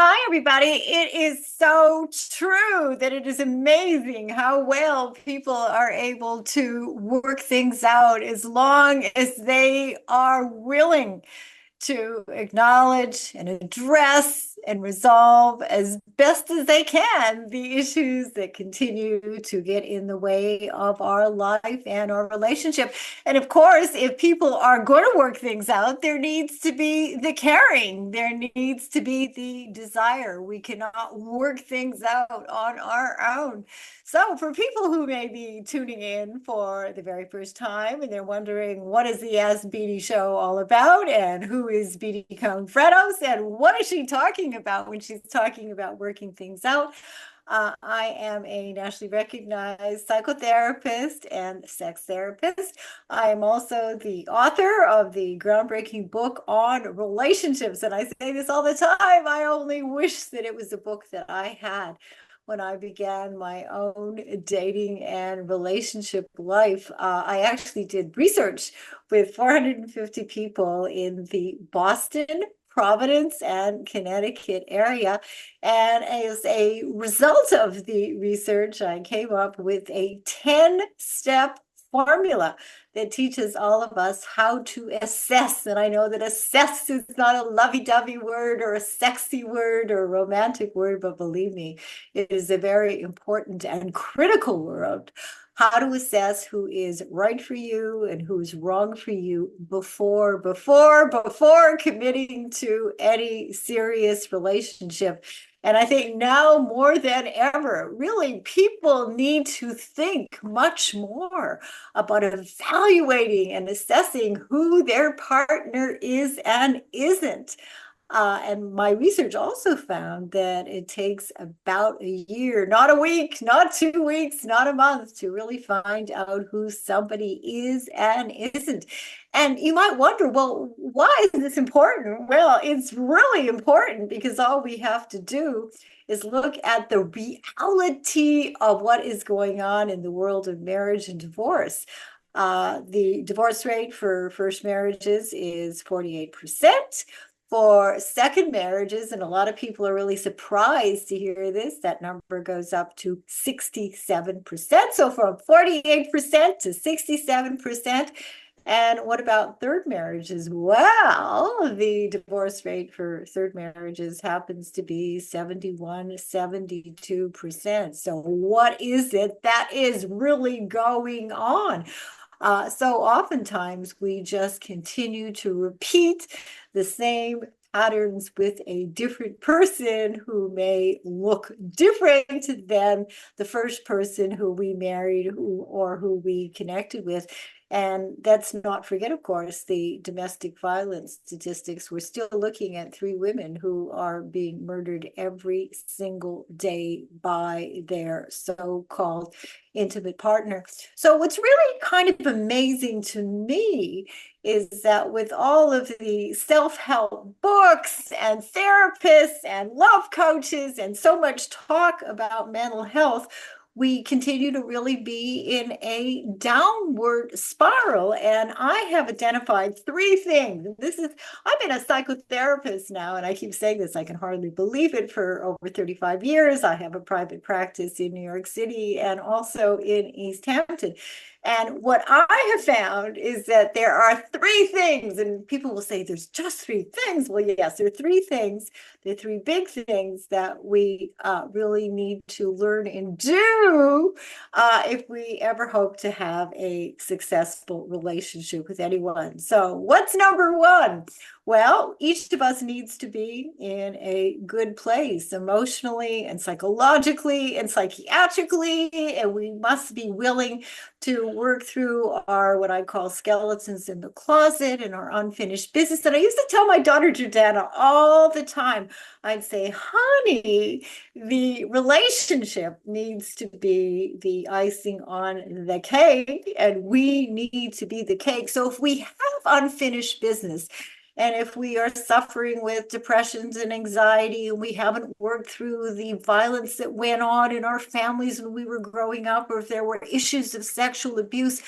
Hi, everybody. It is so true that it is amazing how well people are able to work things out as long as they are willing to acknowledge and address and resolve as best as they can the issues that continue to get in the way of our life and our relationship. And of course, if people are going to work things out, there needs to be the caring, there needs to be the desire. We cannot work things out on our own. So, for people who may be tuning in for the very first time and they're wondering what is the Ask Beatty show all about and who is Beatty Confredos and what is she talking about when she's talking about working things out? I am a nationally recognized psychotherapist and sex therapist. I am also the author of the groundbreaking book on relationships. And I say this all the time. I only wish that it was a book that I had when I began my own dating and relationship life. I actually did research with 450 people in the Boston, Providence, and Connecticut area. And as a result of the research, I came up with a 10-step formula that teaches all of us how to assess. And I know that assess is not a lovey-dovey word or a sexy word or a romantic word, but believe me, it is a very important and critical word. How to assess who is right for you and who is wrong for you before committing to any serious relationship. And I think now more than ever, really, people need to think much more about evaluating and assessing who their partner is and isn't. And my research also found that it takes about a year, not a week, not 2 weeks, not a month, to really find out who somebody is and isn't. And you might wonder, well, why is this important? Well, it's really important because all we have to do is look at the reality of what is going on in the world of marriage and divorce. The divorce rate for first marriages is 48%. For second marriages, and a lot of people are really surprised to hear this, that number goes up to 67%. So from 48% to 67%. And what about third marriages? Well, the divorce rate for third marriages happens to be 71, 72%. So what is it that is really going on? So oftentimes we just continue to repeat the same patterns with a different person who may look different than the first person who we married or who we connected with. And let's not forget, of course, the domestic violence statistics. We're still looking at 3 women who are being murdered every single day by their so-called intimate partner. So what's really kind of amazing to me is that with all of the self-help books and therapists and love coaches and so much talk about mental health, we continue to really be in a downward spiral. And I have identified 3 things. I've been a psychotherapist now, and I keep saying this, I can hardly believe it, for over 35 years. I have a private practice in New York City and also in East Hampton. And what I have found is that there are 3 things, and people will say there's just 3 things. Well, yes, there are 3 things. There are 3 big things that we really need to learn and do if we ever hope to have a successful relationship with anyone. So, what's number 1? Well, each of us needs to be in a good place emotionally and psychologically and psychiatrically, and we must be willing to work through our what I call skeletons in the closet and our unfinished business. And I used to tell my daughter Jordana all the time, I'd say, honey, the relationship needs to be the icing on the cake, and we need to be the cake. So if we have unfinished business, and if we are suffering with depressions and anxiety, and we haven't worked through the violence that went on in our families when we were growing up, or if there were issues of sexual abuse,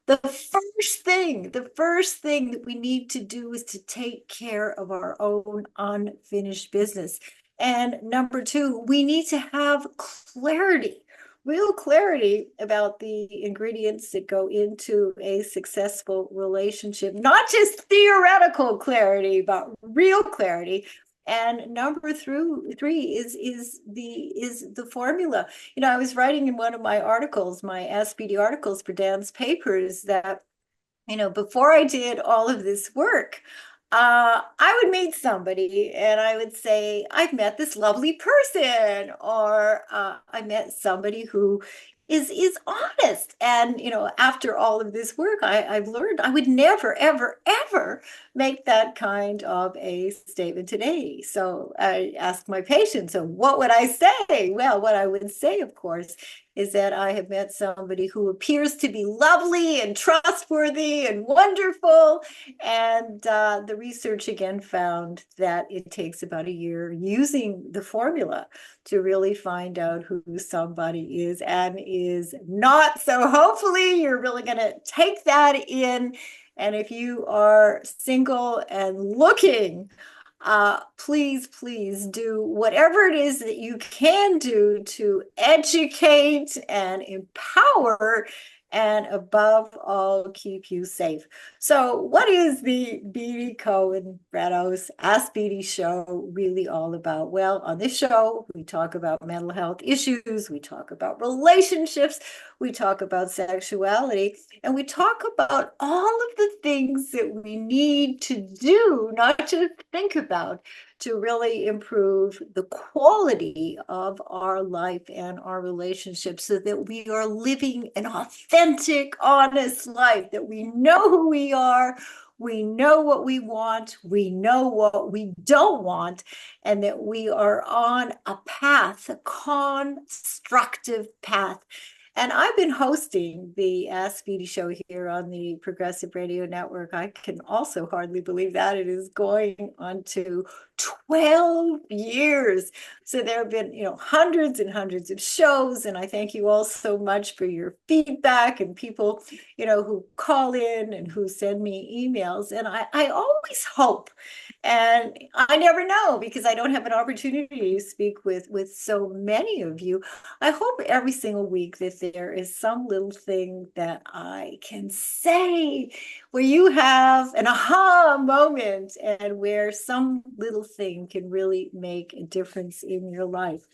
the first thing that we need to do is to take care of our own unfinished business. And number two, we need to have clarity, real clarity about the ingredients that go into a successful relationship, not just theoretical clarity, but real clarity. And number three is the formula. I was writing in one of my articles, my Ask Beatty articles for Dan's papers, that before I did all of this work, I would meet somebody and I would say, I've met this lovely person, or I met somebody who is honest. And after all of this work, I've learned I would never, ever, ever make that kind of a statement today. So I asked my patient, so what would I say? Well, what I would say, of course, is that I have met somebody who appears to be lovely and trustworthy and wonderful. And the research again found that it takes about a year using the formula to really find out who somebody is and is not. So hopefully you're really going to take that in. And if you are single and looking, please do whatever it is that you can do to educate and empower, and above all, keep you safe. So what is the Beatty Cohen Brados Ask Beatty show really all about? Well, on this show, we talk about mental health issues, we talk about relationships, we talk about sexuality, and we talk about all of the things that we need to do, not to think about, to really improve the quality of our life and our relationships, so that we are living an authentic, honest life, that we know who we are, we know what we want, we know what we don't want, and that we are on a path, a constructive path. And I've been hosting the Ask Beatty show here on the Progressive Radio Network. I can also hardly believe that it is going on to 12 years. So there have been, hundreds and hundreds of shows. And I thank you all so much for your feedback, and people, who call in and who send me emails. And I always hope, and I never know because I don't have an opportunity to speak with so many of you. I hope every single week that there is some little thing that I can say where you have an aha moment, and where some little thing can really make a difference in your life.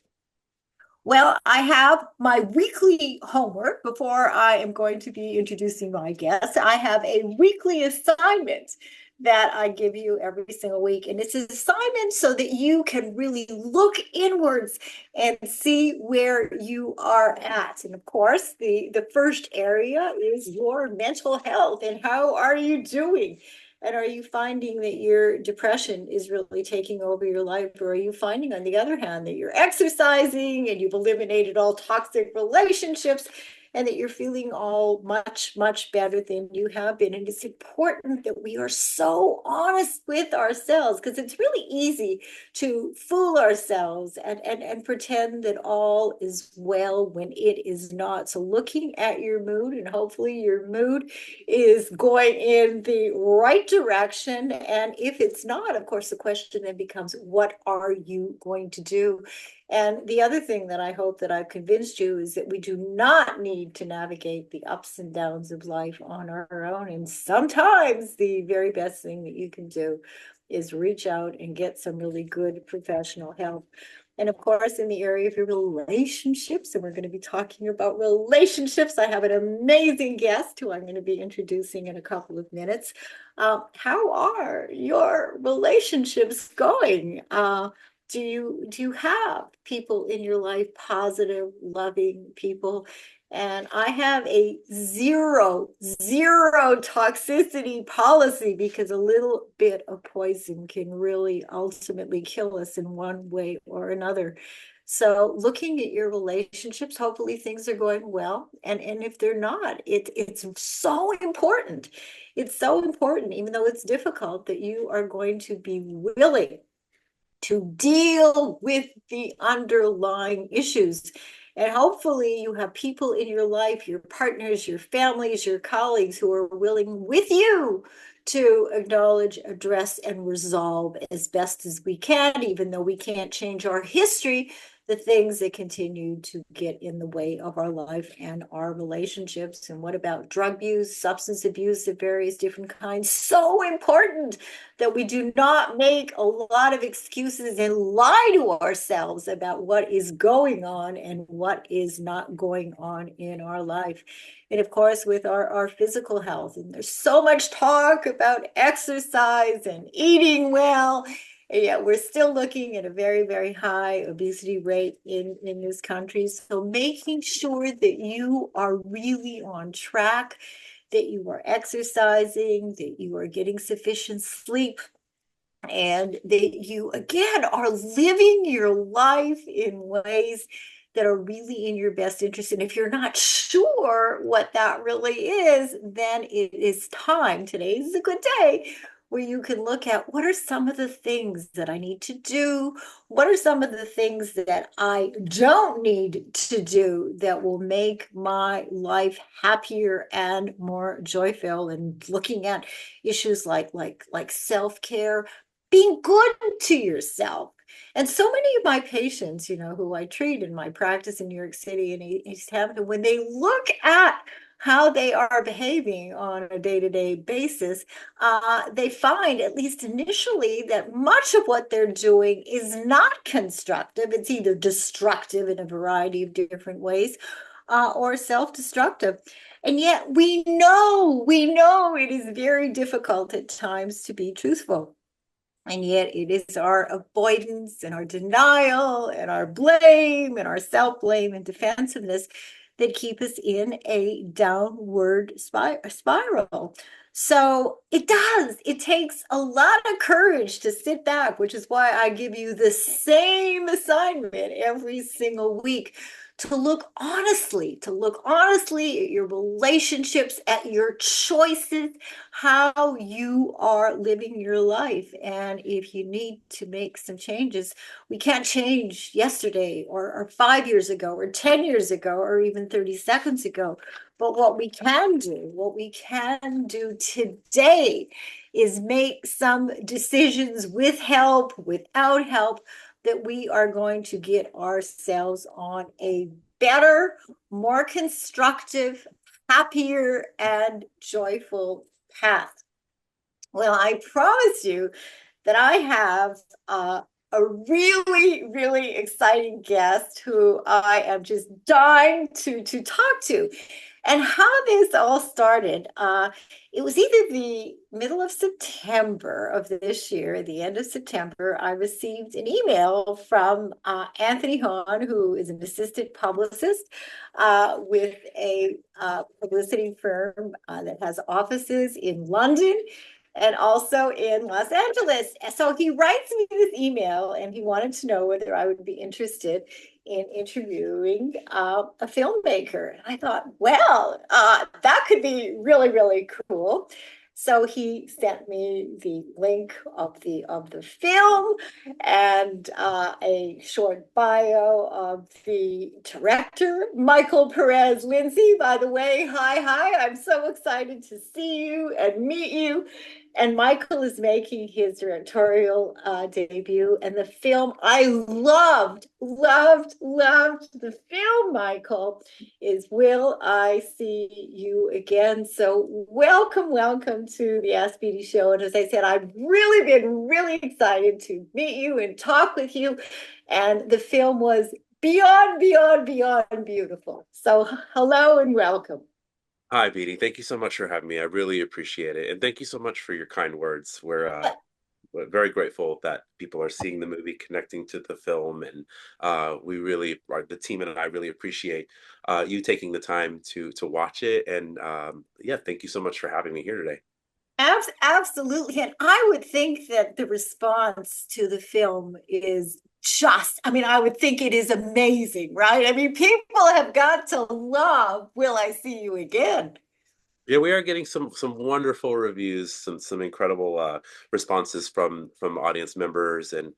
Well, I have my weekly homework before I am going to be introducing my guest. I have a weekly assignment that I give you every single week. And it's an assignment so that you can really look inwards and see where you are at. And of course, the first area is your mental health, and how are you doing? And are you finding that your depression is really taking over your life? Or are you finding, on the other hand, that you're exercising and you've eliminated all toxic relationships, and that you're feeling all much, much better than you have been? And it's important that we are so honest with ourselves, because it's really easy to fool ourselves and pretend that all is well when it is not. So looking at your mood, and hopefully your mood is going in the right direction. And if it's not, of course, the question then becomes, what are you going to do? And the other thing that I hope that I've convinced you is that we do not need to navigate the ups and downs of life on our own. And sometimes the very best thing that you can do is reach out and get some really good professional help. And of course, in the area of your relationships, and we're going to be talking about relationships, I have an amazing guest who I'm going to be introducing in a couple of minutes. How are your relationships going? Do you have people in your life, positive, loving people? And I have a zero toxicity policy, because a little bit of poison can really ultimately kill us in one way or another. So looking at your relationships, hopefully things are going well. And if they're not, it's so important. It's so important, even though it's difficult, that you are going to be willing to deal with the underlying issues. And hopefully you have people in your life, your partners, your families, your colleagues, who are willing with you to acknowledge, address, and resolve as best as we can, even though we can't change our history, the things that continue to get in the way of our life and our relationships. And what about drug abuse, substance abuse of various different kinds? So important that we do not make a lot of excuses and lie to ourselves about what is going on and what is not going on in our life. And of course, with our physical health, and there's so much talk about exercise and eating well. And yet we're still looking at a very, very high obesity rate in this country. So making sure that you are really on track, that you are exercising, that you are getting sufficient sleep, and that you, again, are living your life in ways that are really in your best interest. And if you're not sure what that really is, then it is time. Today is a good day where you can look at what are some of the things that I need to do? What are some of the things that I don't need to do that will make my life happier and more joyful? And looking at issues like self-care, being good to yourself. And so many of my patients, who I treat in my practice in New York City and East Hampton, when they look at how they are behaving on a day-to-day basis, they find, at least initially, that much of what they're doing is not constructive. It's either destructive in a variety of different ways, or self-destructive. And yet we know it is very difficult at times to be truthful. And yet it is our avoidance and our denial and our blame and our self-blame and defensiveness that keep us in a downward spiral. So it takes a lot of courage to sit back, which is why I give you the same assignment every single week, to look honestly at your relationships, at your choices, how you are living your life. And if you need to make some changes, we can't change yesterday or 5 years ago or 10 years ago or even 30 seconds ago. But what we can do today is make some decisions, with help, without help, that we are going to get ourselves on a better, more constructive, happier, and joyful path. Well, I promise you that I have a really, really exciting guest who I am just dying to talk to. And how this all started, it was either the middle of September of this year, at the end of September, I received an email from Anthony Hahn, who is an assistant publicist with a publicity firm that has offices in London and also in Los Angeles. So he writes me this email, and he wanted to know whether I would be interested in interviewing a filmmaker. And I thought, well, that could be really, really cool. So he sent me the link of the film and a short bio of the director, Michael Perez Lindsay. By the way, hi, I'm so excited to see you and meet you. And Michael is making his directorial debut. And the film I loved the film, Michael, is Will I See You Again? So welcome to the Ask Beatty Show. And as I said, I've really been really excited to meet you and talk with you. And the film was beyond beautiful. So hello and welcome. Hi, Beatty. Thank you so much for having me. I really appreciate it. And thank you so much for your kind words. We're very grateful that people are seeing the movie, connecting to the film, and the team and I really appreciate you taking the time to watch it. And yeah, thank you so much for having me here today. Absolutely. And I would think that the response to the film is I would think it is amazing, right? I mean, people have got to love Will I See You Again? Yeah, we are getting some wonderful reviews, some incredible responses from audience members and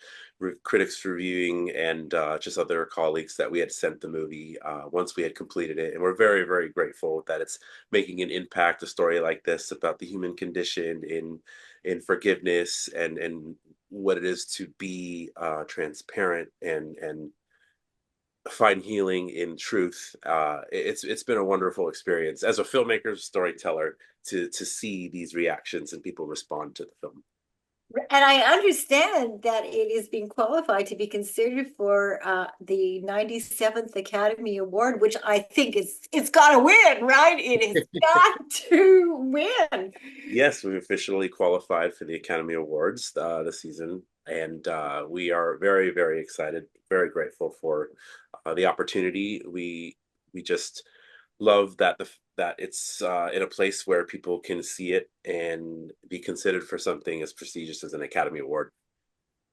critics reviewing, and just other colleagues that we had sent the movie once we had completed it. And we're very grateful that it's making an impact. A story like this about the human condition in forgiveness and what it is to be transparent and find healing in truth. It's been a wonderful experience as a filmmaker, storyteller, to see these reactions and people respond to the film. And I understand that it is being qualified to be considered for the 97th Academy Award, which I think it's got to win, right? It has got to win. Yes, we've officially qualified for the Academy Awards this season, and we are very excited, very grateful for the opportunity. We just love that it's in a place where people can see it and be considered for something as prestigious as an Academy Award.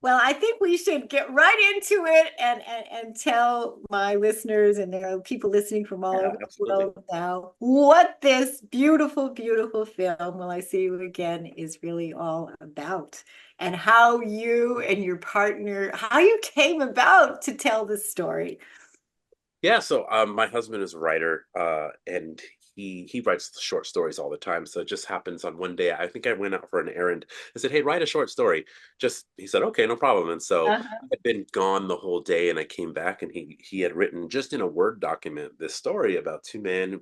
Well, I think we should get right into it and tell my listeners, and there are people listening from all Yeah, over the absolutely. world now, what this beautiful film, Will I See You Again, is really all about, and how you and your partner, how you came about to tell this story. Yeah, so my husband is a writer, and he writes short stories all the time. So it just happens on one day. I think I went out for an errand. I said, "Hey, write a short story." Just he said, "Okay, no problem." And so Uh-huh. I'd been gone the whole day, and I came back, and he had written just in a Word document this story about two men,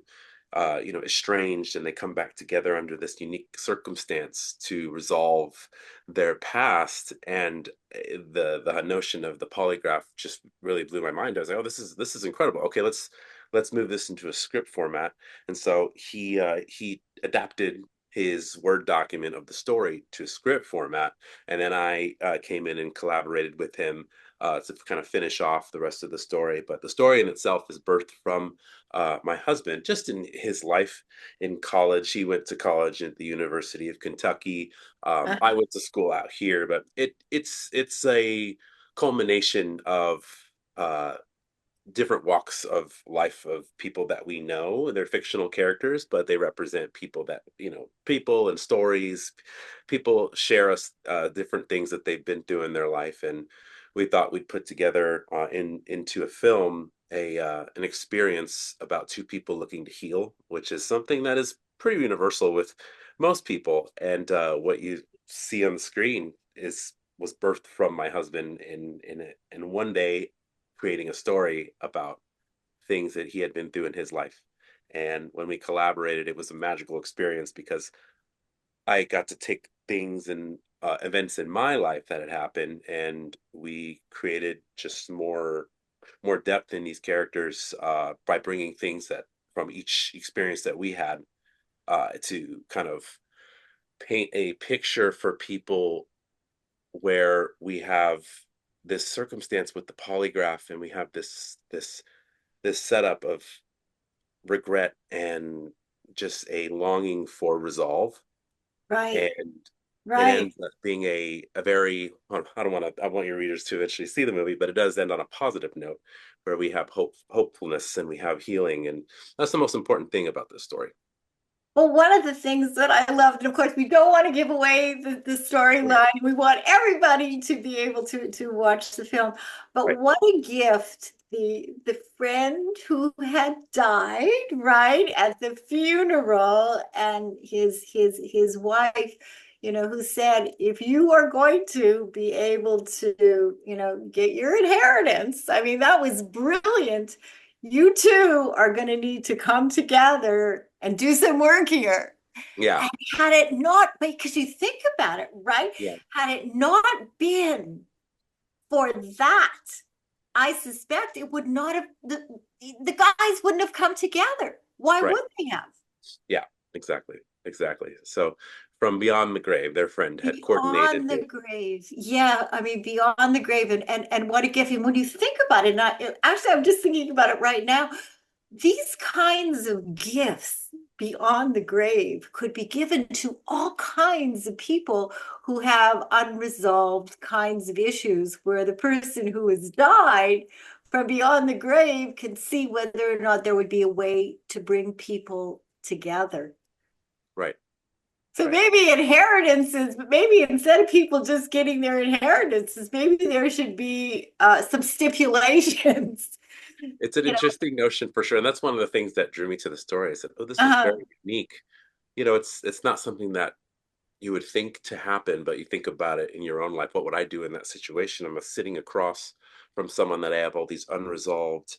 estranged, and they come back together under this unique circumstance to resolve their past. And the notion of the polygraph just really blew my mind. I was like, oh, this is incredible. Okay, let's move this into a script format. And so he adapted his Word document of the story to script format, and then I came in and collaborated with him to kind of finish off the rest of the story. But the story in itself is birthed from my husband, just in his life in college. He went to college at the University of Kentucky. I Uh-huh. went to school out here, but it's a culmination of uh, different walks of life of people that we know. They're fictional characters, but they represent people that, people and stories. People share us different things that they've been through in their life, and we thought we'd put together into a film a an experience about two people looking to heal, which is something that is pretty universal with most people. And what you see on the screen is was birthed from my husband in one day creating a story about things that he had been through in his life. And when we collaborated, it was a magical experience because I got to take things and events in my life that had happened, and we created just more depth in these characters by bringing things that from each experience that we had to kind of paint a picture for people where we have this circumstance with the polygraph, and we have this setup of regret and just a longing for resolve. Right, And it right. ends up being a very, I don't want to, I want your readers to actually see the movie, but it does end on a positive note where we have hopefulness, and we have healing. And that's the most important thing about this story. Well, one of the things that I loved, and of course, we don't want to give away the Right. storyline. We want everybody to be able to watch the film. But Right. what a gift the friend who had died, right, at the funeral, and his wife, who said, if you are going to be able to, get your inheritance, I mean, that was brilliant. You two are going to need to come together and do some work here. Yeah. And had it not, because you think about it, right? Yeah. Had it not been for that, I suspect it would not have, the guys wouldn't have come together. Why Right. would they have? Yeah. Exactly. Exactly. So from beyond the grave, their friend had coordinated Beyond the it. grave. Yeah, I mean, beyond the grave. And what a gift. And when you think about it, actually, I'm just thinking about it right now. These kinds of gifts beyond the grave could be given to all kinds of people who have unresolved kinds of issues, where the person who has died from beyond the grave can see whether or not there would be a way to bring people together. Right. So Right. maybe inheritances, maybe instead of people just getting their inheritances, maybe there should be some stipulations. It's an You know, interesting notion for sure, and that's one of the things that drew me to the story. I said, "Oh, this is uh, very unique." You know, it's not something that you would think to happen, but you think about it in your own life. What would I do in that situation? I'm sitting across from someone that I have all these unresolved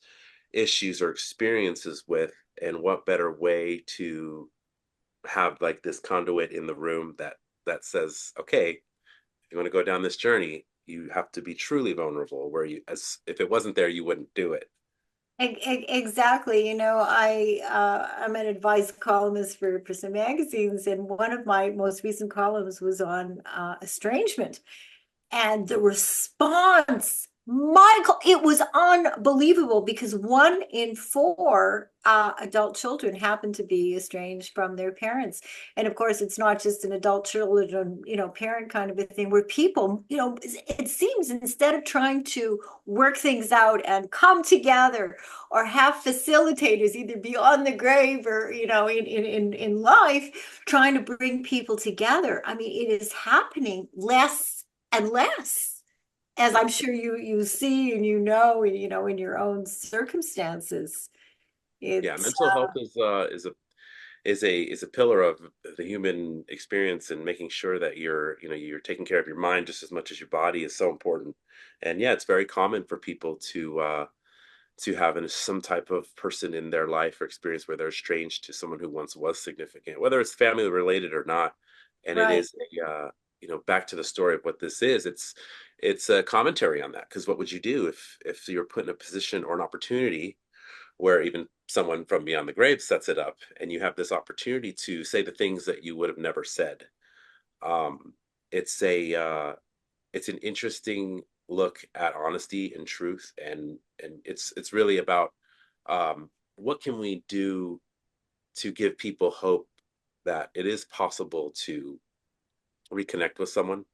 issues or experiences with, and what better way to have like this conduit in the room that says, okay, if you want to go down this journey, you have to be truly vulnerable, where you, as if it wasn't there, you wouldn't do it. exactly. I'm an advice columnist for some magazines, and one of my most recent columns was on estrangement. And the response, Michael, it was unbelievable because 1 in 4 adult children happen to be estranged from their parents. And of course, it's not just an adult children, parent kind of a thing where people, it seems instead of trying to work things out and come together or have facilitators either beyond the grave or, in life, trying to bring people together. I mean, it is happening less and less, as Yeah. I'm sure you see and in your own circumstances. Yeah, It's mental health is a pillar of the human experience, and making sure that you're taking care of your mind just as much as your body is so important. And yeah, it's very common for people to have some type of person in their life or experience where they're estranged to someone who once was significant, whether it's family related or not. And it right. is back to the story of what this is. It's a commentary on that, because what would you do if you're put in a position or an opportunity where even someone from beyond the grave sets it up, and you have this opportunity to say the things that you would have never said. um, it's a it's an interesting look at honesty and truth, and it's really about what can we do to give people hope that it is possible to reconnect with someone.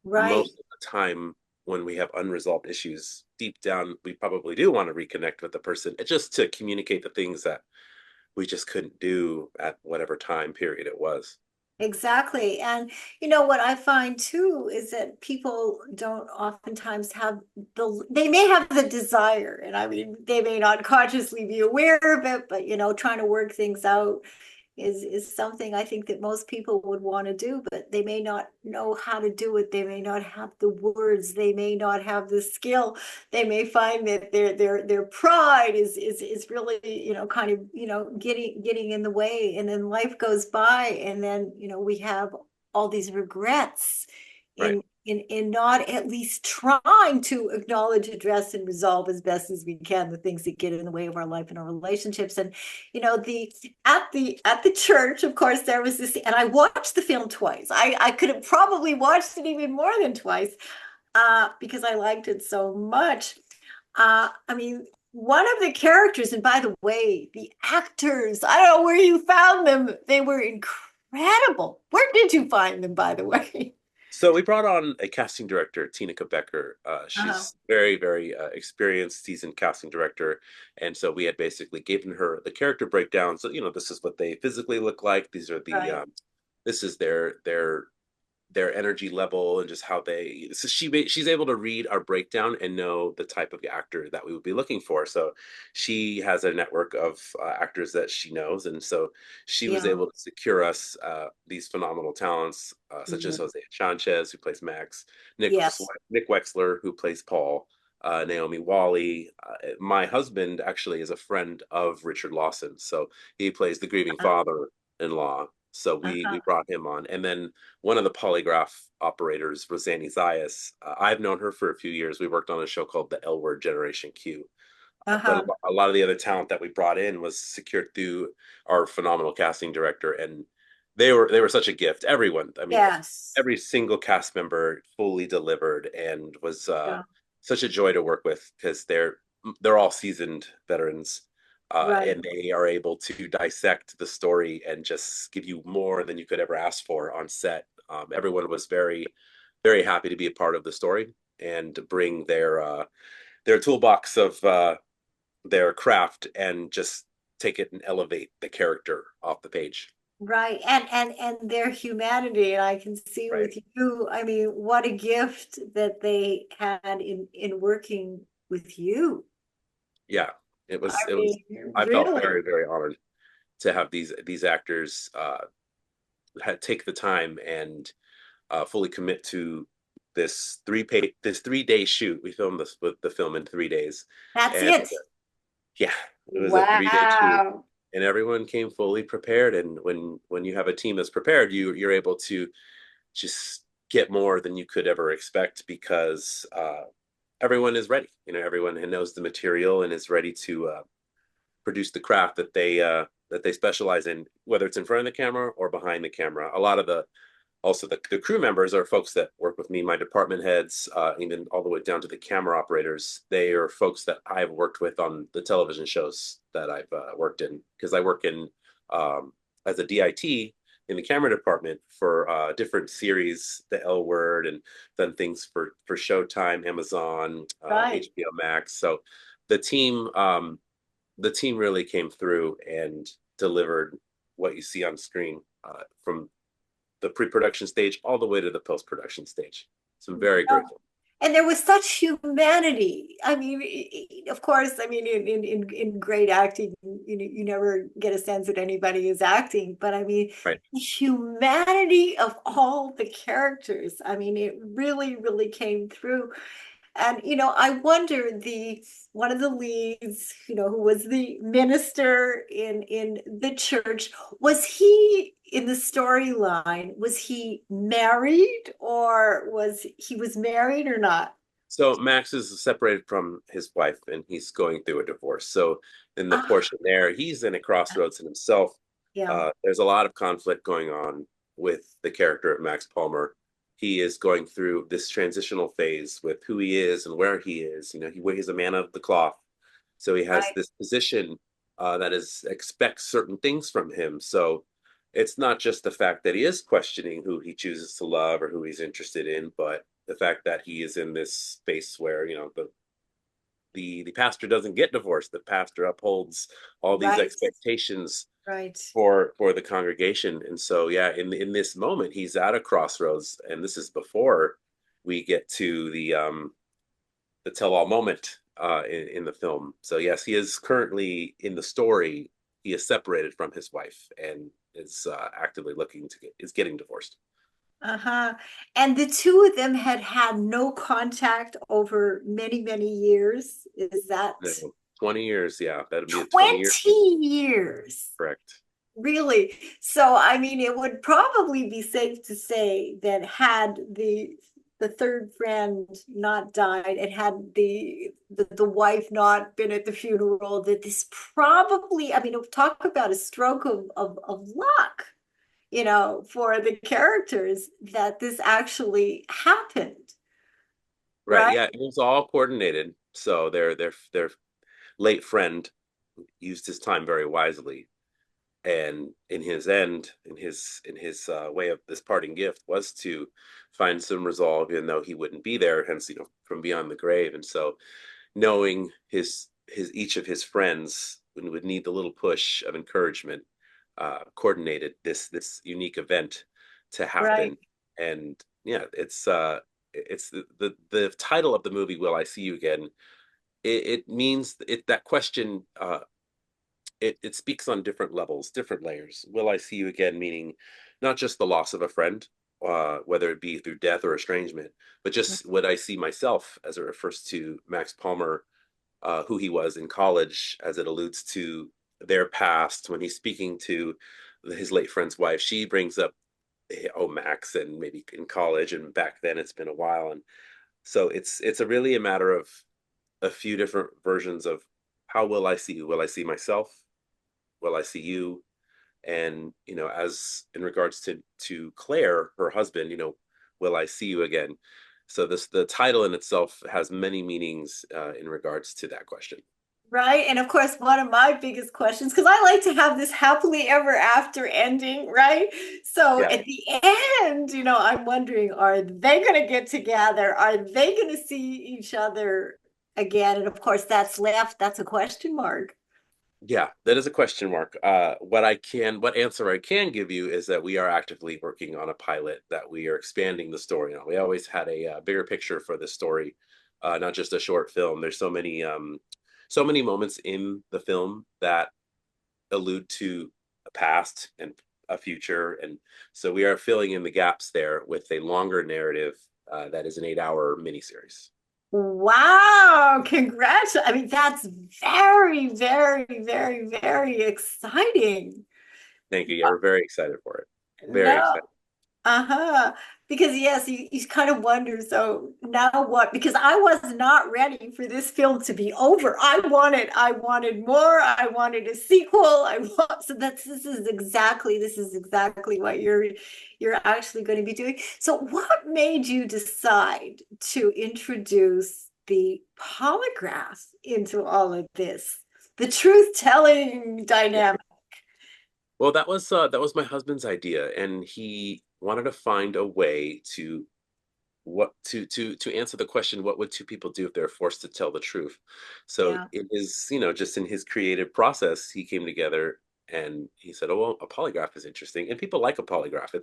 Right. Most of the time, when we have unresolved issues deep down, we probably do want to reconnect with the person. It's just to communicate the things that we just couldn't do at whatever time period it was. Exactly. And what I find too is that people don't oftentimes have they may have the desire, and I mean, they may not consciously be aware of it, but trying to work things out is something I think that most people would want to do, but they may not know how to do it. They may not have the words. They may not have the skill. They may find that their pride is really kind of getting in the way, and then life goes by, and then we have all these regrets Right. in not at least trying to acknowledge, address, and resolve as best as we can the things that get in the way of our life and our relationships. And the at the church, of course, there was this, and I watched the film twice. I could have probably watched it even more than twice, because I liked it so much. I mean, one of the characters, and by the way, the actors, I don't know where you found them. They were incredible. Where did you find them, by the way? So we brought on a casting director, Tina Becker. Uh-huh. She's very, very experienced, seasoned casting director, and so we had basically given her the character breakdown. So this is what they physically look like. These are Right. this is their energy level, and just how they, so she's able to read our breakdown and know the type of actor that we would be looking for. So she has a network of actors that she knows, and so she was Yeah. able to secure us these phenomenal talents, such as Mhm. Jose Sanchez, who plays Max, Yes. Nick Wexler, who plays Paul, Naomi Wally. My husband actually is a friend of Richard Lawson, so he plays the grieving Uh-huh. father-in-law. So we Uh-huh. brought him on, and then one of the polygraph operators, Rosanny Zayas. I've known her for a few years. We worked on a show called The L Word Generation Q. But Uh-huh. a lot of the other talent that we brought in was secured through our phenomenal casting director, and they were such a gift. Everyone, I mean, Yes. every single cast member fully delivered, and was Yeah. such a joy to work with, because they're all seasoned veterans. Right. And they are able to dissect the story and just give you more than you could ever ask for on set. Everyone was very, very happy to be a part of the story and bring their toolbox of their craft, and just take it and elevate the character off the page. Right. And their humanity. And I can see Right. with you, I mean, what a gift that they had in working with you. Yeah, I it was, mean, I felt really. very, very honored to have these actors take the time and fully commit to this 3 day shoot. We filmed the film in 3 days, That's and it. yeah, it was a 3 day shoot, Wow. and everyone came fully prepared. And when you have a team that's prepared, you're able to just get more than you could ever expect because everyone is ready. Everyone knows the material and is ready to produce the craft that they specialize in, whether it's in front of the camera or behind the camera. A lot of the crew members are folks that work with me, my department heads, even all the way down to the camera operators. They are folks that I've worked with on the television shows that I've worked in, because I work in as a DIT in the camera department for different series, the L Word, and done things for Showtime, Amazon, Right. HBO Max. So the team um, the team really came through and delivered what you see on screen from the pre-production stage all the way to the post-production stage. So I'm very No. grateful. And there was such humanity. I mean, of course, I mean, in great acting, you never get a sense that anybody is acting, but I mean, Right. the humanity of all the characters, I mean, it really, really came through. And I wonder, the one of the leads, who was the minister in the church, was he in the storyline? Was he married, or was married or not? So Max is separated from his wife and he's going through a divorce. So in the Ah, portion there, he's in a crossroads in himself. yeah, There's a lot of conflict going on with the character of Max Palmer. He is going through this transitional phase with who he is and where he is. He's a man of the cloth. So he has right, this position that is expects certain things from him. So it's not just the fact that he is questioning who he chooses to love or who he's interested in, but the fact that he is in this space where the pastor doesn't get divorced. The pastor upholds all these right, expectations right. for the congregation. And so yeah, in this moment he's at a crossroads, and this is before we get to the tell all moment in the film. So yes, he is currently in the story. He is separated from his wife and is actively looking to is getting divorced. Uh-huh. And the two of them had had no contact over many, many years. Is that No, 20 years, yeah, that'd be a 20-year. 20 years? Correct. Really? So, I mean, it would probably be safe to say that had the third friend not died and had the wife not been at the funeral, that this probably, I mean, talk about a stroke of luck, for the characters, that this actually happened, Right. right? Yeah, it was all coordinated. So their late friend used his time very wisely, and in his way of this parting gift was to find some resolve, even though he wouldn't be there. Hence, from beyond the grave. And so, knowing his each of his friends would need the little push of encouragement, coordinated this unique event to Right, happen. And yeah, it's the title of the movie, "Will I See You Again?" It means that question. It speaks on different levels, different layers. Will I see you again? Meaning not just the loss of a friend, whether it be through death or estrangement, but just would I see myself, as it refers to Max Palmer, who he was in college, as it alludes to their past when he's speaking to his late friend's wife. She brings up, oh, Max, and maybe in college, and back then it's been a while. And so it's a really a matter of a few different versions of how will I see you? Will I see myself? Will I see you? And as in regards to Claire, her husband, will I see you again? So the title in itself has many meanings in regards to that question. right. And of course, one of my biggest questions, because I like to have this happily ever after ending, right? So Yeah. at the end, I'm wondering, are they going to get together? Are they going to see each other again? And of course, that's a question mark. Yeah, that is a question mark. What answer I can give you is that we are actively working on a pilot that we are expanding the story on. We always had a bigger picture for the story, not just a short film. There's so many moments in the film that allude to a past and a future, and so we are filling in the gaps there with a longer narrative that is an 8-hour miniseries. Wow, congrats. I mean, that's very, very, very, very exciting. Thank you. Yeah, we're very excited for it. Very No, excited. uh-huh. Because yes, you kind of wonder, so now what? Because I was not ready for this film to be over. I wanted more. I wanted a sequel. I want so this is exactly what you're actually going to be doing. So what made you decide to introduce the polygraph into all of this? The truth-telling Yeah. dynamic. Well, that was my husband's idea, and he wanted to find a way to what to answer the question, what would two people do if they're forced to tell the truth? So Yeah, it is, just in his creative process, he came together and he said, "Oh, well, a polygraph is interesting, and people like a polygraph.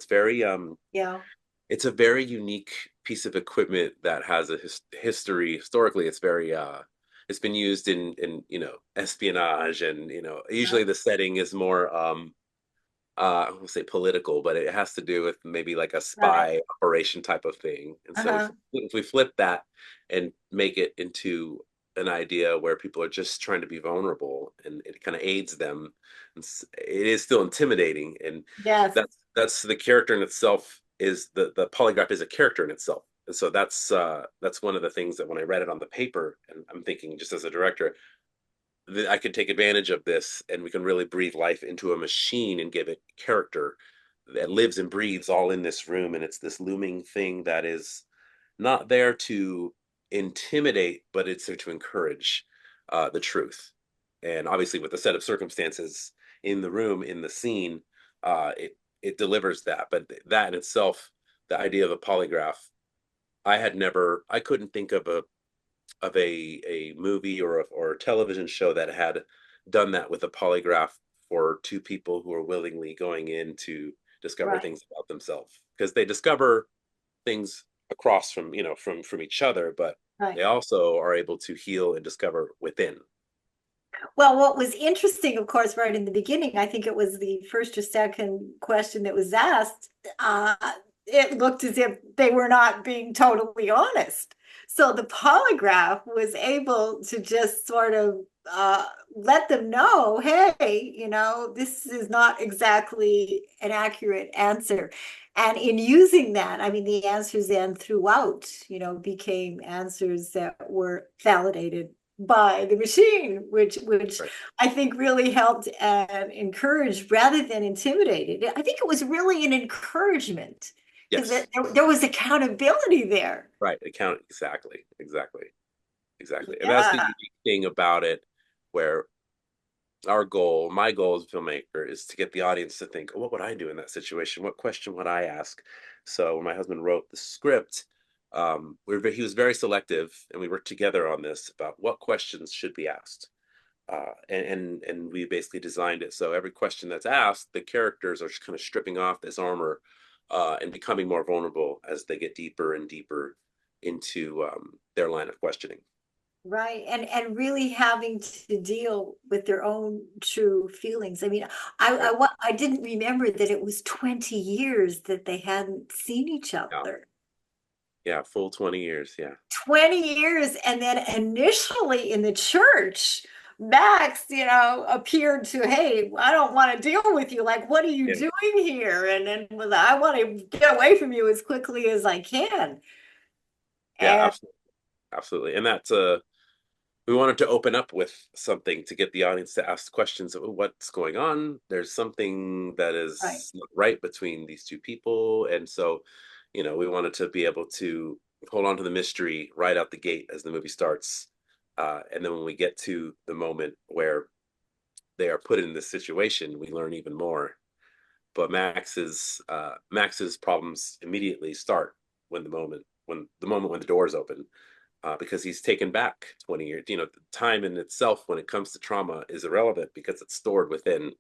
yeah, It's a very unique piece of equipment that has a history. Historically, it's been used in espionage, and usually right, the setting is more I won't say political, but it has to do with maybe like a right. spy operation type of thing. And so Uh-huh. if we flip that and make it into an idea where people are just trying to be vulnerable, and it kind of aids them, and it is still intimidating. And Yes. that's the character in itself, is the polygraph is a character in itself. And so that's one of the things that when I read it on the paper, and I'm thinking just as a director, I could take advantage of this, and we can really breathe life into a machine and give it character that lives and breathes all in this room. And it's this looming thing that is not there to intimidate, but it's there to encourage the truth. And obviously, with the set of circumstances in the room, in the scene, it delivers that. But that in itself, the idea of a polygraph, I couldn't think of a movie or a television show that had done that with a polygraph for two people who are willingly going in to discover Right. things about themselves, because they discover things across from from each other, but Right. they also are able to heal and discover within. Well, what was interesting, of course, right in the beginning, I think it was the first or second question that was asked, uh, it looked as if they were not being totally honest. So the polygraph was able to just sort of let them know, hey, this is not exactly an accurate answer. And in using that, I mean, the answers then throughout, became answers that were validated by the machine, which Right. I think really helped and encouraged rather than intimidated. I think it was really an encouragement because Yes. there was accountability there. Right. Account. Exactly. Exactly. Exactly. And that's the Yeah, unique thing about it, where my goal as a filmmaker is to get the audience to think, oh, what would I do in that situation? What question would I ask? So when my husband wrote the script, he was very selective, and we worked together on this about what questions should be asked. And we basically designed it so every question that's asked, the characters are just kind of stripping off this armor and becoming more vulnerable as they get deeper and deeper into their line of questioning. right. And really having to deal with their own true feelings. I mean, Right. I didn't remember that it was 20 years that they hadn't seen each Yeah. other. Yeah. Full 20 years. Yeah. 20 years. And then initially in the church, Max, appeared to, hey, I don't want to deal with you. Like, what are you Yeah. doing here? And then was, I want to get away from you as quickly as I can. Yeah. And Absolutely. Absolutely. And that's we wanted to open up with something to get the audience to ask questions of, "Oh, what's going on? There's something that right, is not right between these two people." And so, we wanted to be able to hold on to the mystery right out the gate as the movie starts. And then when we get to the moment where they are put in this situation, we learn even more. But Max's problems immediately start when the moment when the doors open. because he's taken back 20 years. Time in itself when it comes to trauma is irrelevant because it's stored within.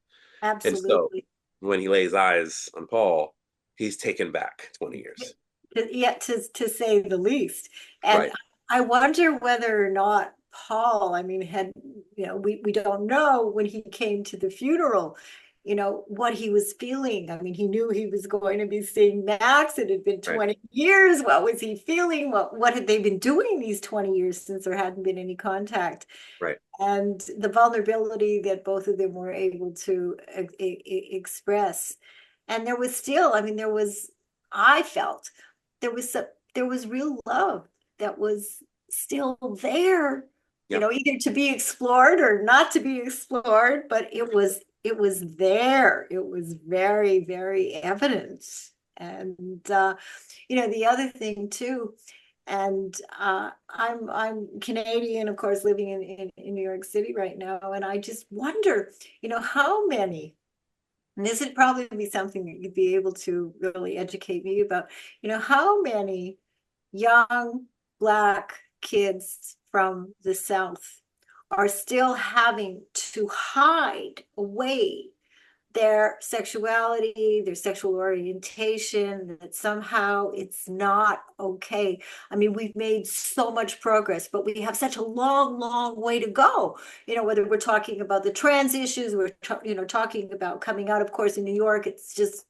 And so Absolutely. when he lays eyes on Paul, he's taken back 20 years. Yet to say the least. And Right, I wonder whether or not Paul, I mean, we don't know when he came to the funeral, what he was feeling. I mean, he knew he was going to be seeing Max. It had been right, 20 years. What was he feeling? What had they been doing these 20 years since there hadn't been any contact? right. And the vulnerability that both of them were able to express. And there was still, I mean, I felt there was real love that was still there, Yep. either to be explored or not to be explored, but it was there. It was very, very evident. And the other thing too, and I'm Canadian, of course, living in New York City right now, and I just wonder, how many, and this would probably be something that you'd be able to really educate me about, how many young Black kids from the South are still having to hide away their sexuality, their sexual orientation, that somehow it's not okay. I mean, we've made so much progress, but we have such a long, long way to go. Whether we're talking about the trans issues, talking about coming out, of course, in New York, it's just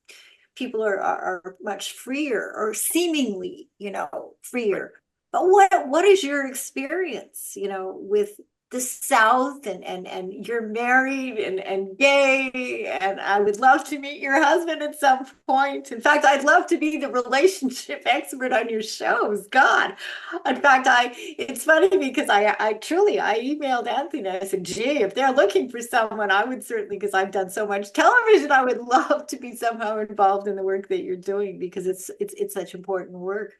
people are much freer or seemingly, Right. freer. But what is your experience, with the South, and you're married and gay, and I would love to meet your husband at some point. In fact, I'd love to be the relationship expert on your shows. God. In fact, it's funny because I truly I emailed Anthony. I said, gee, if they're looking for someone, I would certainly, because I've done so much television, I would love to be somehow involved in the work that you're doing because it's such important work.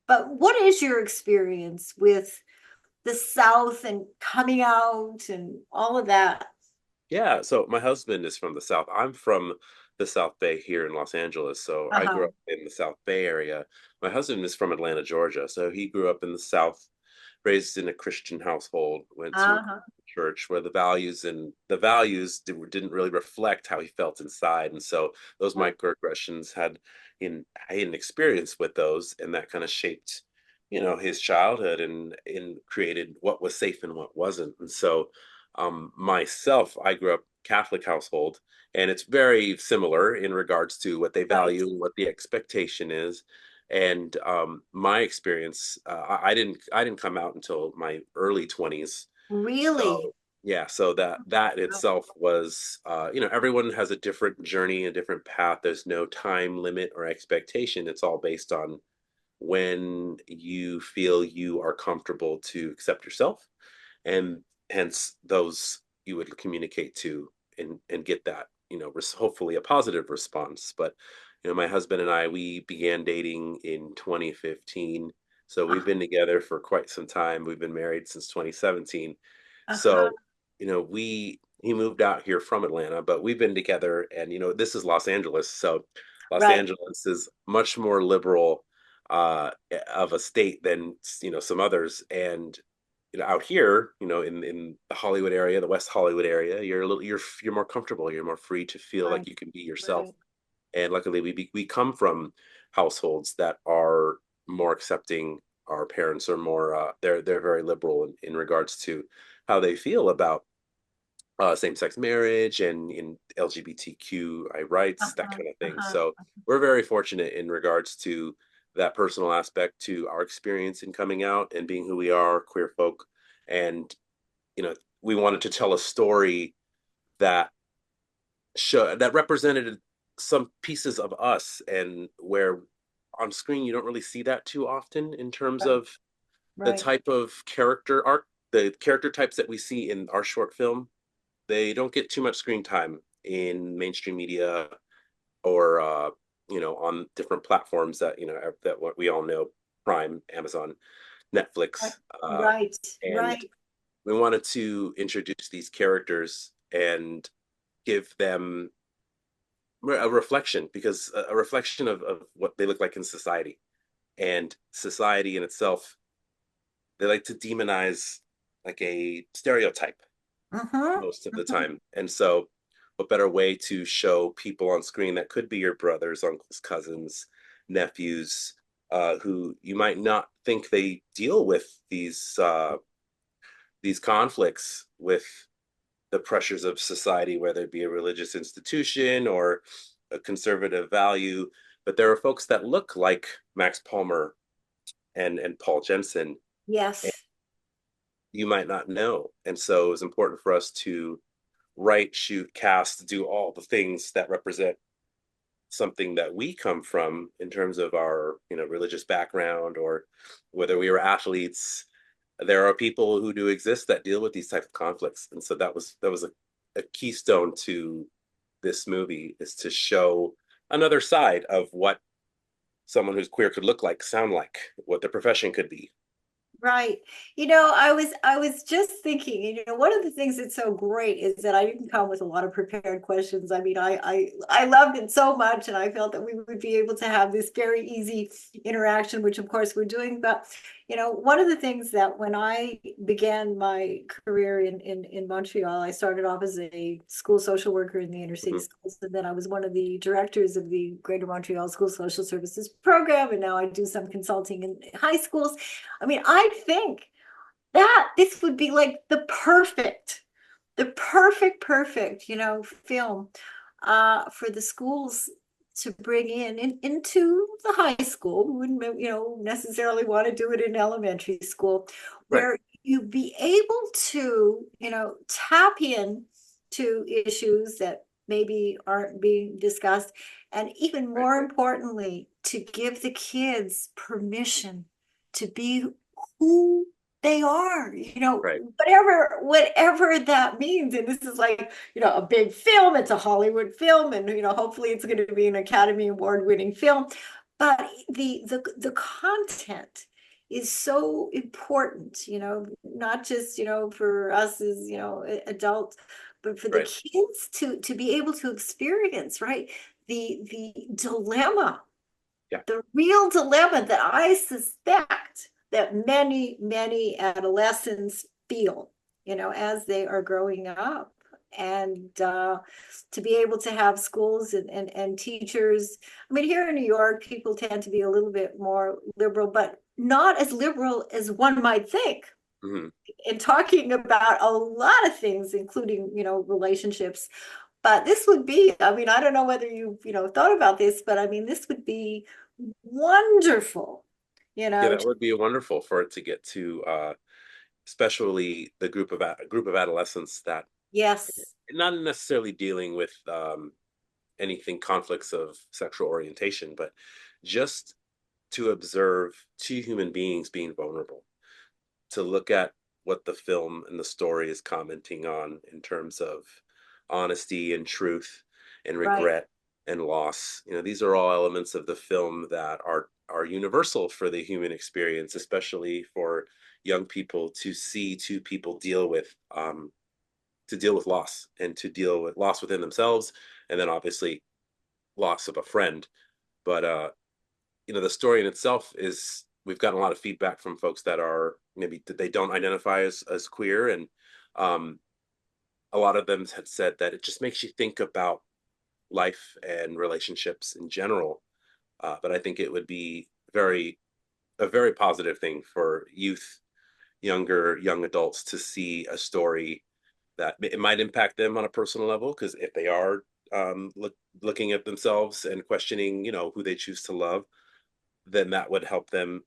But what is your experience with the South and coming out and all of that? Yeah. So my husband is from the South. I'm from the South Bay here in Los Angeles. So I grew Uh-huh. up in the South Bay area. My husband is from Atlanta, Georgia. So he grew up in the South, raised in a Christian household, went to a Uh-huh. church where the values didn't really reflect how he felt inside. And so those Uh, microaggressions had an experience with those, and that kind of shaped, his childhood and created what was safe and what wasn't. And so myself, I grew up Catholic household, and it's very similar in regards to what they right. value and what the expectation is. And my experience, I didn't come out until my early 20s. Really? So yeah, so that Oh, itself was, everyone has a different journey, a different path. There's no time limit or expectation. It's all based on when you feel you are comfortable to accept yourself, and hence those you would communicate to and get that, hopefully a positive response. But my husband and I, we began dating in 2015, so we've uh, been together for quite some time. We've been married since 2017. uh-huh. So we he moved out here from Atlanta, but we've been together. And this is Los Angeles, so Los Right. Angeles is much more liberal uh of a state than some others. And out here, in the Hollywood area, the West Hollywood area, you're more comfortable, you're more free to feel Right. like you can be yourself. Right. And luckily we come from households that are more accepting. Our parents are more they're very liberal in regards to how they feel about same-sex marriage and in LGBTQI rights, that Uh-huh. kind of thing. Uh-huh. So we're very fortunate in regards to that personal aspect to our experience in coming out and being who we are, queer folk. And we wanted to tell a story that that represented some pieces of us, and where on screen you don't really see that too often in terms Right. of the Right. type of character arc, the character types that we see in our short film. They don't get too much screen time in mainstream media, or on different platforms that what we all know: Prime, Amazon, Right. Netflix. Right. And Right. we wanted to introduce these characters and give them a reflection, because a reflection of what they look like in society. And society in itself they like to demonize like a stereotype Mm-hmm. most of the Mm-hmm. time. And so, what better way to show people on screen that could be your brothers, uncles, cousins, nephews, who you might not think they deal with these conflicts with the pressures of society, whether it be a religious institution or a conservative value. But there are folks that look like Max Palmer and Paul Jensen, and Yes. you might not know. And so it was important for us to write, shoot, cast, do all the things that represent something that we come from in terms of our religious background, or whether we were athletes. There are people who do exist that deal with these type of conflicts, and so that was a keystone to this movie, is to show another side of what someone who's queer could look like, sound like, what their profession could be. Right. I was just thinking, one of the things that's so great is that I didn't come with a lot of prepared questions. I mean, I loved it so much, and I felt that we would be able to have this very easy interaction, which of course we're doing. But one of the things that when I began my career in Montreal, I started off as a school social worker in the inner city Mm-hmm. schools, and then I was one of the directors of the Greater Montreal School Social Services program, and now I do some consulting in high schools. I mean, I think that this would be like the perfect, film for the schools to bring into the high school. We wouldn't, necessarily want to do it in elementary school, Right. where you be able to, tap in to issues that maybe aren't being discussed, and even Right. more importantly, to give the kids permission to be who they are, Right. whatever that means. And this is like, a big film. It's a Hollywood film, and hopefully it's going to be an Academy Award winning film. But the content is so important, not just, for us as, adults, but for the Right. kids to be able to experience, right? The dilemma, Yeah. the real dilemma that I suspect that many, many adolescents feel, as they are growing up. And to be able to have schools and teachers. I mean, here in New York, people tend to be a little bit more liberal, but not as liberal as one might think. Mm-hmm. In talking about a lot of things, including, relationships. But this would be, I mean, I don't know whether you've, thought about this, but I mean, this would be wonderful, Yeah, that would be wonderful for it to get to, especially the group of adolescents that yes, not necessarily dealing with anything conflicts of sexual orientation, but just to observe two human beings being vulnerable, to look at what the film and the story is commenting on in terms of honesty and truth and right, regret and loss. These are all elements of the film that are universal for the human experience, especially for young people to see two people deal with loss, and to deal with loss within themselves, and then obviously loss of a friend. But the story in itself is, we've gotten a lot of feedback from folks that are maybe that they don't identify as queer, and um, a lot of them had said that it just makes you think about life and relationships in general. But I think it would be a very positive thing for young adults, to see a story that it might impact them on a personal level, because if they are looking at themselves and questioning, who they choose to love, then that would help them,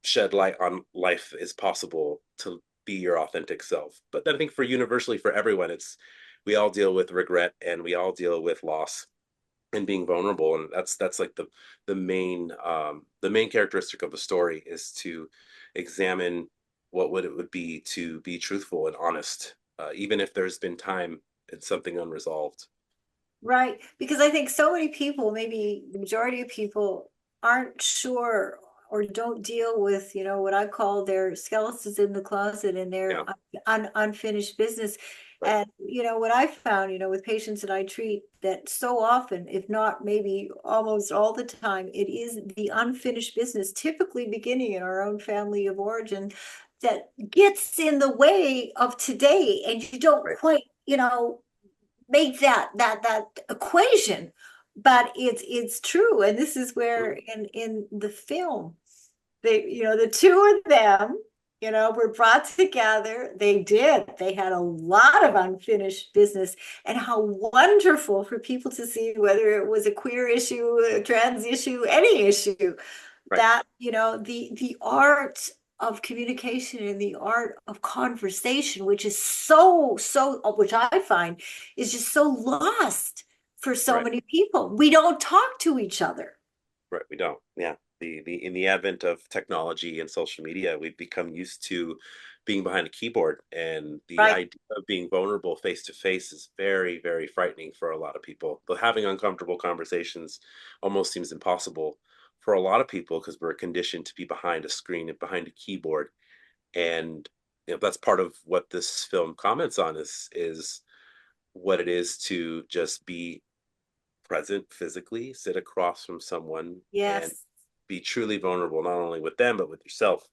shed light on life is possible to be your authentic self. But then I think for universally for everyone, it's we all deal with regret, and we all deal with loss and being vulnerable, and that's like the main characteristic of a story, is to examine what it would be to be truthful and honest, even if there's been time and something unresolved. right. Because I think so many people, maybe the majority of people, aren't sure or don't deal with, what I call their skeletons in the closet and their Yeah, unfinished business. right, And what I found, with patients that I treat, that so often, if not maybe almost all the time, it is the unfinished business, typically beginning in our own family of origin, that gets in the way of today. And you don't right. quite, make that equation, but it's true. And this is where Mhm. in the film, they, the two of them, were brought together. They had a lot of unfinished business. And how wonderful for people to see, whether it was a queer issue, a trans issue, any issue, Right, that the art of communication and the art of conversation, which is which I find is just so lost for so right, many people. We don't talk to each other. right. We don't. Yeah. The in the advent of technology and social media, we've become used to being behind a keyboard, and the Right. idea of being vulnerable face to face is very, very frightening for a lot of people. But having uncomfortable conversations almost seems impossible for a lot of people because we're conditioned to be behind a screen and behind a keyboard. And that's part of what this film comments on is what it is to just be present physically, sit across from someone, and Yes. be truly vulnerable, not only with them, but with yourself.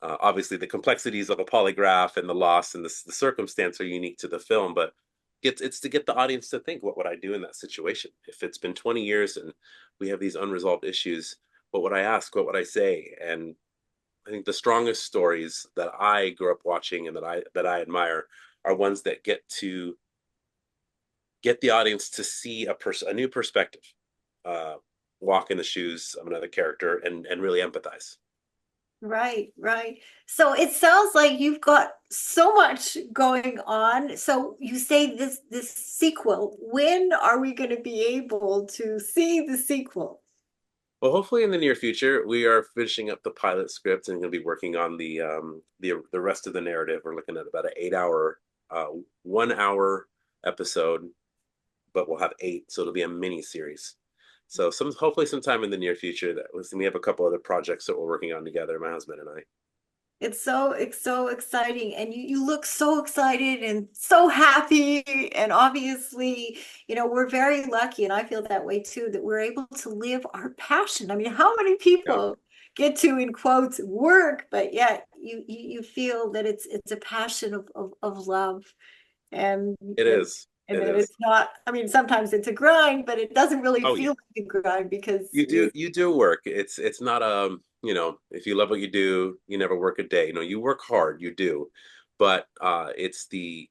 Obviously, the complexities of a polygraph and the loss and the circumstance are unique to the film, but it's to get the audience to think, what would I do in that situation? If it's been 20 years and we have these unresolved issues, what would I ask? What would I say? And I think the strongest stories that I grew up watching and that I admire are ones that get the audience to see a new perspective, uh, walk in the shoes of another character, and really empathize. Right, right. So it sounds like you've got so much going on. So you say this sequel. When are we going to be able to see the sequel? Well, hopefully in the near future, we are finishing up the pilot script and going to be working on the rest of the narrative. We're looking at about an 8 hour, 1 hour episode, but we'll have eight, so it'll be a mini series. So hopefully sometime in the near future, we have a couple other projects that we're working on together, my husband and I. It's so exciting, and you look so excited and so happy. And obviously, we're very lucky, and I feel that way too, that we're able to live our passion. I mean, how many Yeah, people get to, in quotes, work, but yet you feel that it's a passion of love, and it and is. and It that is. it's not, I mean, sometimes it's a grind, but it doesn't really Oh yeah. feel like a grind because You do work. It's not if you love what you do, you never work a day. You work hard, you do. But it's the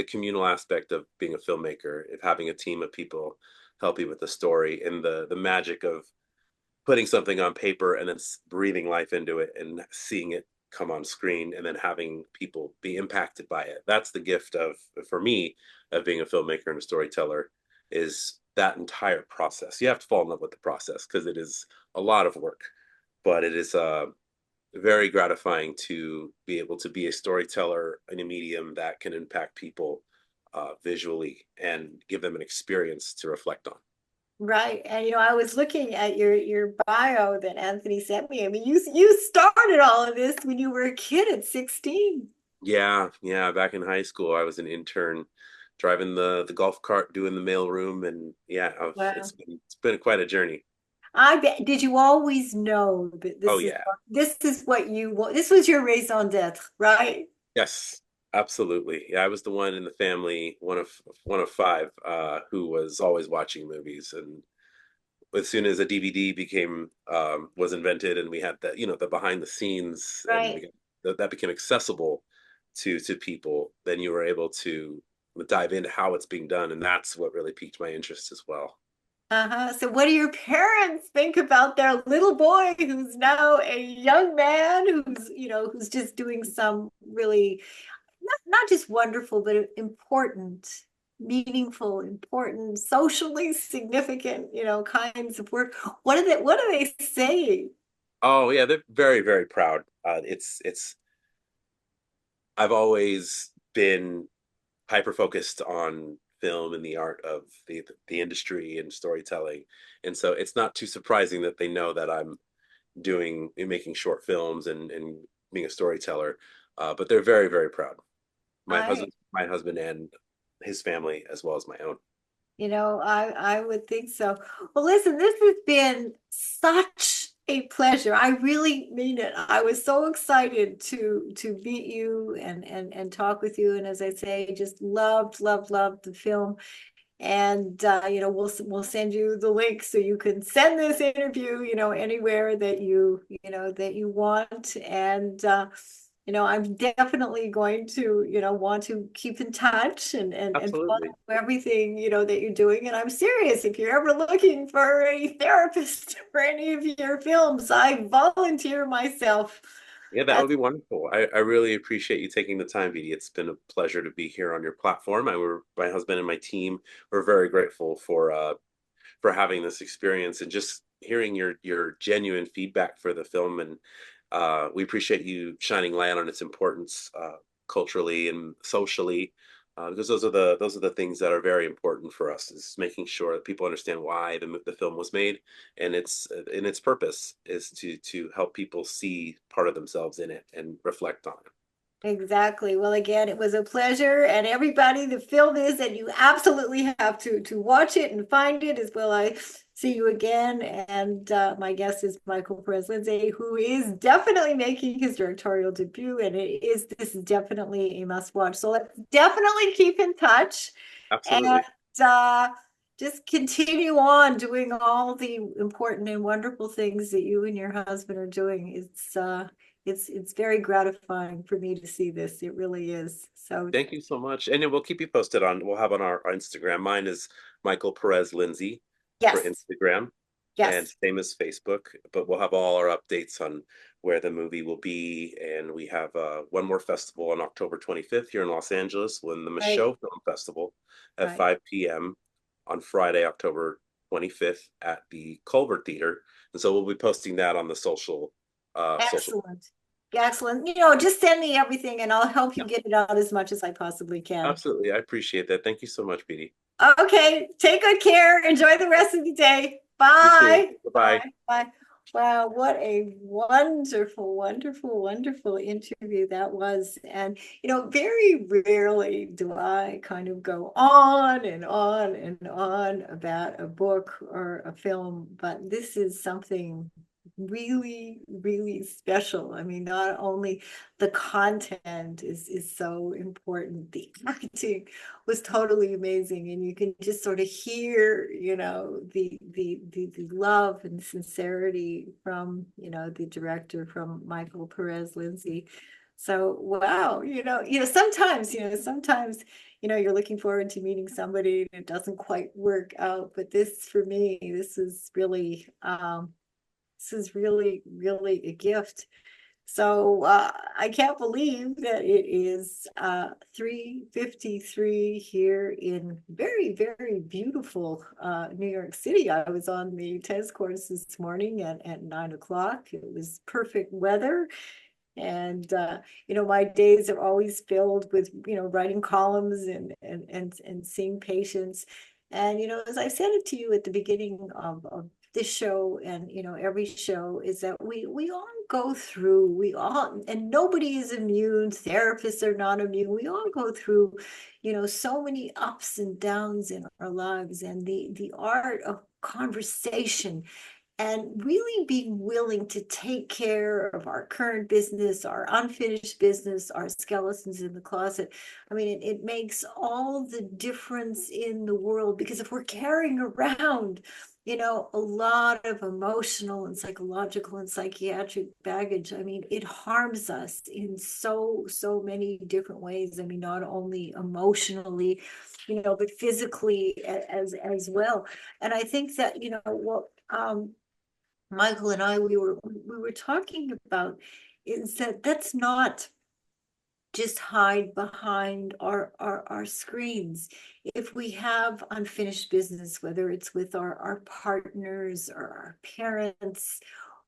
communal aspect of being a filmmaker, of having a team of people help you with the story, and the magic of putting something on paper and then breathing life into it and seeing it come on screen and then having people be impacted by it. That's the gift of, for me, of being a filmmaker and a storyteller, is that entire process. You have to fall in love with the process because it is a lot of work, but it is very gratifying to be able to be a storyteller in a medium that can impact people visually and give them an experience to reflect on. right. And I was looking at your bio that Anthony sent me. I mean, you started all of this when you were a kid at 16. Yeah, yeah. Back in high school, I was an intern driving the golf cart, doing the mailroom, and yeah, Wow. it's been quite a journey. I bet, did you always know that Oh this is yeah, what you want? This was your raison d'être, right? yes, absolutely. Yeah, I was the one in the family, one of five, who was always watching movies, and as soon as a DVD became was invented, and we had the behind the scenes, and Right. that became accessible to people, then you were able to dive into how it's being done, and that's what really piqued my interest as well. Uh-huh. So what do your parents think about their little boy who's now a young man who's just doing some really not just wonderful, but important, meaningful, important, socially significant, kinds of work. What do they say? Oh yeah, they're very, very proud. It's I've always been hyper focused on film and the art of the industry and storytelling, and so it's not too surprising that they know that I'm doing and making short films and being a storyteller. But they're very, very proud. I, My husband and his family, as well as my own. I would think so. Well, listen, this has been such a pleasure. I really mean it. I was so excited to meet you and talk with you. And as I say, just loved the film. And we'll send you the link so you can send this interview, anywhere that that you want. And I'm definitely going to, want to keep in touch and follow Absolutely. everything, that you're doing. And I'm serious. If you're ever looking for a therapist for any of your films, I volunteer myself. Yeah, that would That's be wonderful. I really appreciate you taking the time, Beatty. It's been a pleasure to be here on your platform. My husband and my team were very grateful for having this experience and just hearing your genuine feedback for the film. And we appreciate you shining light on its importance culturally and socially, because those are the things that are very important for us. Is making sure that people understand why the film was made, and its purpose is to help people see part of themselves in it and reflect on it. Exactly. Well, again, it was a pleasure. And everybody, the film is, and you absolutely have to watch it and find it as well. I see you again. And my guest is Michael Perez Lindsay, who is definitely making his directorial debut. And this is definitely a must watch. So let's definitely keep in touch and Absolutely. uh, just continue on doing all the important and wonderful things that you and your husband are doing. It's very gratifying for me to see this. It really is. So Thank you so much. And then we'll keep you posted we'll have on our Instagram. Mine is Michael Perez Lindsay for yes, Instagram and yes, same as Facebook, but we'll have all our updates on where the movie will be. And we have one more festival on October 25th here in Los Angeles, when the right, Michaud Film Festival at right. 5 p.m. on Friday, October 25th at the Culver Theater. And so we'll be posting that on the social. Excellent. Excellent. Just send me everything and I'll help you Yeah, get it out as much as I possibly can. absolutely. I appreciate that. Thank you so much, Beatty. Okay, take good care. Enjoy the rest of the day. You too. Bye. Bye-bye. Bye. Bye. Wow, what a wonderful interview that was. And, very rarely do I kind of go on and on and on about a book or a film, but this is something really special. I mean, not only the content is so important, the acting was totally amazing, and you can just sort of hear the love and sincerity from the director, from Michael Perez Lindsay. So wow, sometimes you're looking forward to meeting somebody and it doesn't quite work out, but this, for me, this is really a gift. So I can't believe that it is 3:53 here in very beautiful New York City. I was on the tennis courts this morning at 9 o'clock. It was perfect weather. And my days are always filled with writing columns and seeing patients. And as I said it to you at the beginning of this show, and every show, is that we all go through, and nobody is immune. Therapists are not immune. We all go through so many ups and downs in our lives, and the art of conversation and really being willing to take care of our current business, our unfinished business, our skeletons in the closet. I mean, it makes all the difference in the world, because if we're carrying around, a lot of emotional and psychological and psychiatric baggage, I mean, it harms us in so many different ways. I mean, not only emotionally, but physically as well. And I think that, what Michael and I, we were talking about, is that that's not just hide behind our screens. If we have unfinished business, whether it's with our partners or our parents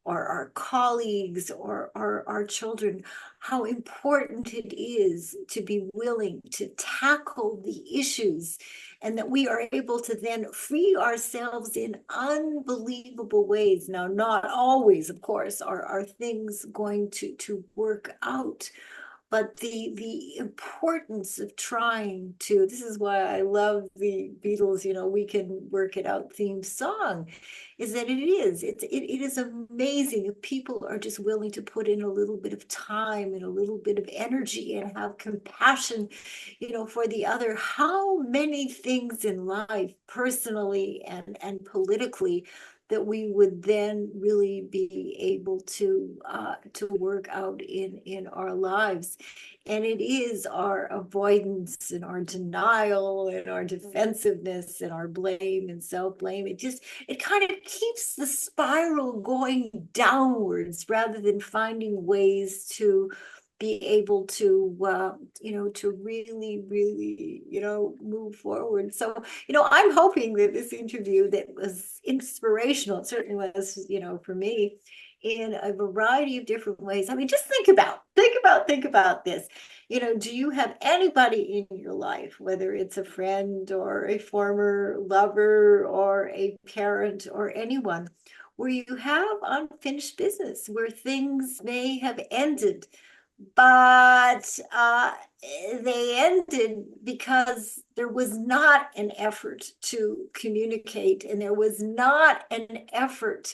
or our colleagues or our children, how important it is to be willing to tackle the issues and that we are able to then free ourselves in unbelievable ways. Now, not always, of course, are things going to work out, but the importance of trying to, this is why I love the Beatles, we can work it out theme song, is that it is amazing if people are just willing to put in a little bit of time and a little bit of energy and have compassion, for the other. How many things in life, personally and politically, that we would then really be able to work out in our lives. And it is our avoidance and our denial and our defensiveness and our blame and self-blame. It kind of keeps the spiral going downwards rather than finding ways to be able to really, really, move forward. So, I'm hoping that this interview that was inspirational, it certainly was, for me, in a variety of different ways. I mean, just think about this. Do you have anybody in your life, whether it's a friend or a former lover or a parent or anyone, where you have unfinished business, where things may have ended, but they ended because there was not an effort to communicate, and there was not an effort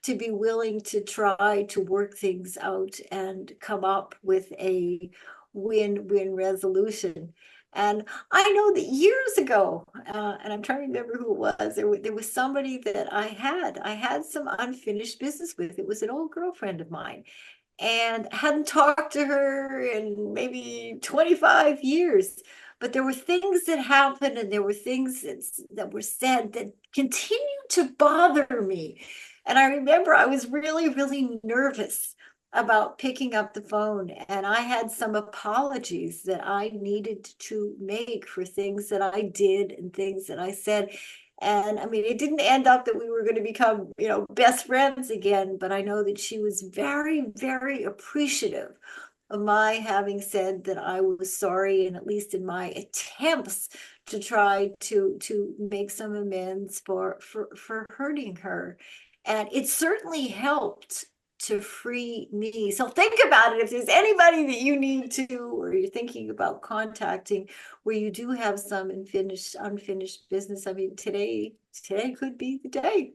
to be willing to try to work things out and come up with a win-win resolution. And I know that years ago, and I'm trying to remember who it was, there was somebody that I had some unfinished business with. It was an old girlfriend of mine, and hadn't talked to her in maybe 25 years. But there were things that happened, and there were things that were said that continued to bother me. And I remember I was really, really nervous about picking up the phone. And I had some apologies that I needed to make for things that I did and things that I said. And I mean, it didn't end up that we were going to become, best friends again, but I know that she was very, very appreciative of my having said that I was sorry, and at least in my attempts to try to make some amends for hurting her. And it certainly helped to free me. So think about it. If there's anybody that you need to, or you're thinking about contacting, where you do have some unfinished business, I mean, today could be the day.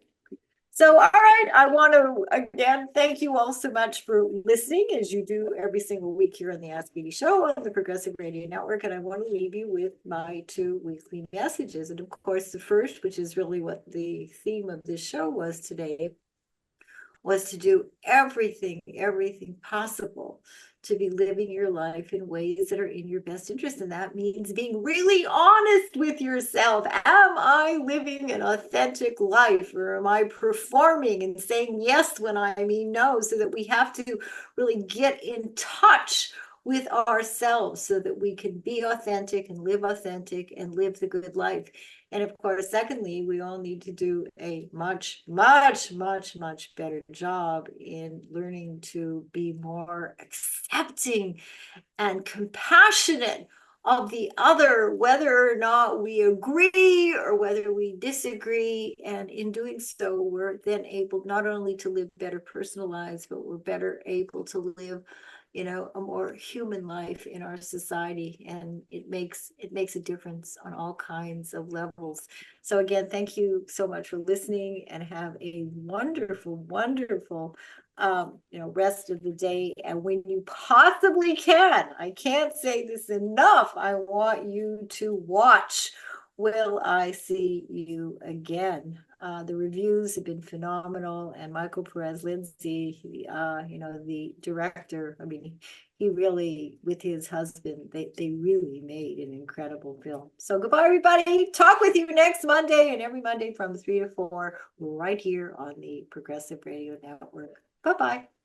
So, all right, I want to again thank you all so much for listening, as you do every single week here on the Ask Beatty Show on the Progressive Radio Network. And I want to leave you with my 2 weekly messages. And of course, the first, which is really what the theme of this show was today, was to do everything possible to be living your life in ways that are in your best interest. And that means being really honest with yourself. Am I living an authentic life, or am I performing and saying yes when I mean no? So that we have to really get in touch with ourselves so that we can be authentic and live the good life. And of course, secondly, we all need to do a much, much, much, much better job in learning to be more accepting and compassionate of the other, whether or not we agree or whether we disagree. And in doing so, we're then able not only to live better personal lives, but we're better able to live a more human life in our society. And it makes a difference on all kinds of levels. So again, thank you so much for listening, and have a wonderful, wonderful rest of the day. And when you possibly can, I can't say this enough, I want you to watch Will I See You Again? The reviews have been phenomenal, and Michael Perez Lindsay, the director, I mean, he really, with his husband, they really made an incredible film. So goodbye, everybody. Talk with you next Monday, and every Monday from 3 to 4, right here on the Progressive Radio Network. Bye-bye.